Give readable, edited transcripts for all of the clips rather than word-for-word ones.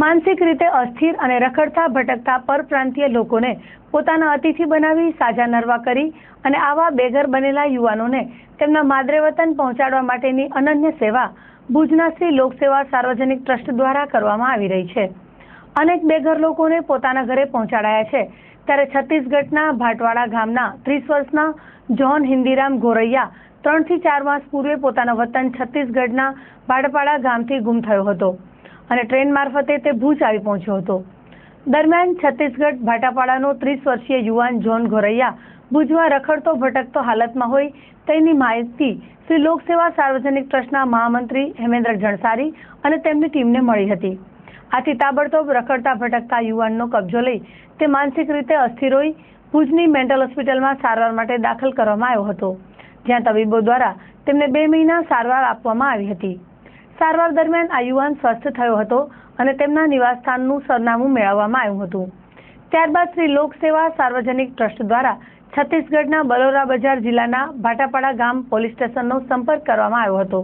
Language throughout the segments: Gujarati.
માનસિક રીતે અસ્થિર અને રખડતા ભટકતા પરપ્રાંતીય લોકોને પોતાના અતિથિ બનાવી સાજા નરવા કરી અને આવા બેઘર બનેલા યુવાનોને તેમના માદરે વતન પહોંચાડવા માટેની અનન્ય સેવા ભુજના શ્રી લોકસેવા સાર્વજનિક ટ્રસ્ટ દ્વારા કરવામાં આવી રહી છે। અનેક બેઘર લોકોને પોતાના ઘરે પહોંચાડાયા છે। ત્યારે છત્તીસગઢના ભાટવાડા ગામના 30 વર્ષના જોન હિન્દીરામ ગોરૈયા 3 થી 4 માસ પૂર્વે પોતાના વતન છત્તીસગઢના ભાટપાડા ગામથી ગુમ થયો હતો અને ટ્રેન મારફતે તે ભુજ આવી પહોંચ્યો હતો। દરમિયાન છત્તીસગઢ ભાટાપાડાનો 30 વર્ષીય યુવાન જોન ગોરૈયા ભુજમાં રખડતો ભટકતો હાલતમાં હોય તેની માહિતી શ્રી લોકસેવા સાર્વજનિક ટ્રસ્ટના મહામંત્રી હેમેન્દ્ર જણસારી અને તેમની ટીમને મળી હતી। આથી તાબડતોબ રખડતા ભટકતા યુવાનનો કબજો લઈ તે માનસિક રીતે અસ્થિર હોઈ ભુજની મેન્ટલ હોસ્પિટલમાં સારવાર માટે દાખલ કરવામાં આવ્યો હતો, જ્યાં તબીબો દ્વારા તેમને 2 મહિના સારવાર આપવામાં આવી હતી। સારવાર દરમિયાન આ યુવાન સ્વસ્થ થયો હતો અને તેમના નિવાસસ્થાનનું સરનામું મેળવવામાં આવ્યું હતું। ત્યારબાદ શ્રી લોકસેવા સાર્વજનિક ટ્રસ્ટ દ્વારા છત્તીસગઢના બલોરા બજાર જિલ્લાના ભાટાપાડા ગામ પોલીસ સ્ટેશનનો સંપર્ક કરવામાં આવ્યો હતો।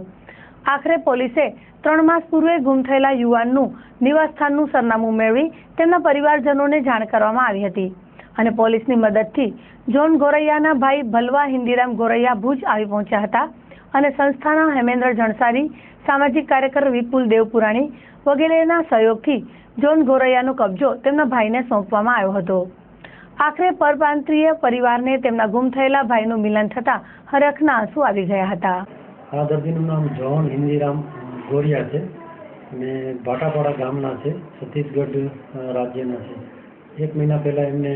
આખરે પોલીસે 3 માસ પૂર્વે ગુમ થયેલા યુવાનનું નિવાસસ્થાનનું સરનામું મેળવી તેમના પરિવારજનોને જાણ કરવામાં આવી હતી અને પોલીસની મદદથી જોન ગોરૈયાના ભાઈ ભલવા હિન્દીરામ ગોરૈયા ભુજ આવી પહોંચ્યા હતા અને સંસ્થાના હેમેન્દ્ર જણસારી, સામાજિક કાર્યકર વિપુલ દેવપુરાણી વગેરેના સહયોગથી જોન ગોરૈયાનો કબજો તેમના ભાઈને સોંપવામાં આવ્યો હતો। આખરે પરપ્રાંતીય પરિવારને તેમના ગુમ થયેલા ભાઈનું મિલન થતા હરખના આંસુ આવી ગયા હતા। આ દર્દીનું નામ જોન હિન્દીરામ ગોરૈયા છે અને ભાટાપાડા ગામના છે, છત્તીસગઢ રાજ્યના છે। 1 મહિના પહેલાં એમને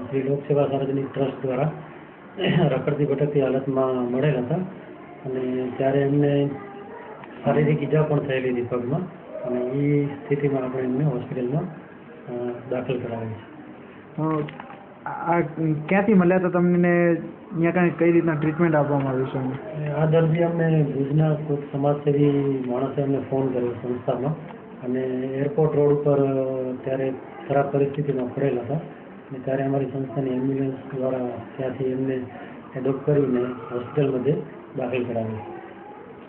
શ્રી લોકસેવા સાર્વજનિક ટ્રસ્ટ દ્વારા રખડતી ભટકતી હાલતમાં મળેલ હતા અને ત્યારે એમને શારીરિક ઈજા પણ થયેલી હતી પગમાં અને એ સ્થિતિમાં આપણે એમને હોસ્પિટલમાં દાખલ કરાવી છે। આ ક્યાંથી મળ્યા હતા તમને? અહીંયા કઈ રીતના ટ્રીટમેન્ટ આપવામાં આવી છે? આ દર્દી અમને ભુજના કોઈ સમાજસેવી માણસે અમને ફોન કર્યો સંસ્થામાં અને એરપોર્ટ રોડ ઉપર ત્યારે ખરાબ પરિસ્થિતિમાં પડેલા હતા અને ત્યારે અમારી સંસ્થાની એમ્બ્યુલન્સ દ્વારા ત્યાંથી એમને એડોપ્ટ કરીને હોસ્પિટલમાં દાખલ કરાવી।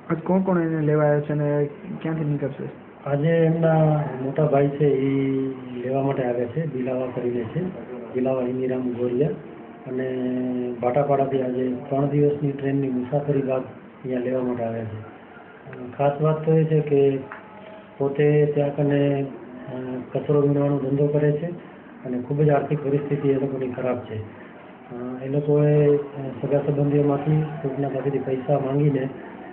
આજ કોણ કોણ એને લેવા આવ્યા છે અને ક્યાંથી નીકળશે? આજે એમના મોટા ભાઈ છે એ લેવા માટે આવ્યા છે, બિલાવા કરીને છે, બિલાવા હિન્દીરામ ગોરૈયા, અને ભાટાપાડાથી આજે 3 દિવસની ટ્રેનની મુસાફરી બાદ અહીંયા લેવા માટે આવ્યા છે। ખાસ વાત તો એ છે કે પોતે ત્યાં કને કચરો વીણવાનો ધંધો કરે છે અને ખૂબ જ આર્થિક પરિસ્થિતિ એ લોકોની ખરાબ છે। એ લોકોએ સગા સંબંધીઓમાંથી કોઈકના પાસેથી પૈસા માંગીને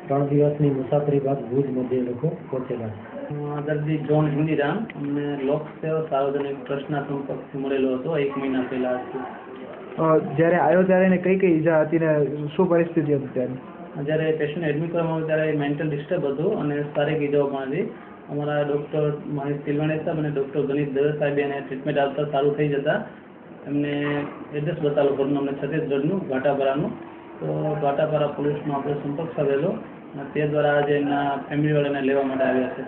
3 દિવસની મુસાફરી બાદ ભુજ મધ્યે એ લોકો પહોંચેલા છે। દર્દી જોન હિન્દીરામ અમને લોકસેવા સાર્વજનિક ટ્રસ્ટના સંપર્કથી મળેલો હતો 1 મહિના પહેલાં। જ્યારે આવ્યો ત્યારે એને કઈ ઈજા હતી ને શું પરિસ્થિતિ હતી ત્યારે? જ્યારે પેશન્ટ એડમિટ કરવામાં આવ્યું ત્યારે મેન્ટલ ડિસ્ટર્બ હતું અને શારીરિક ઈજાઓ પણ હતી। અમારા ડૉક્ટર મહેશ તિલવાણી સાહેબ અને ડૉક્ટર ગણિત દવે સાહેબે એને ટ્રીટમેન્ટ આપતા સારું થઈ જતા એમને એડ્રેસ બતાવ્યું ઘરનું અમને છત્તીસગઢનું ભાટાપાડાનું, તો ભાટાપાડા પોલીસનો આપણે સંપર્ક સાધેલો અને તે દ્વારા આજે એમના ફેમિલીવાળાને લેવા માટે આવ્યા છે।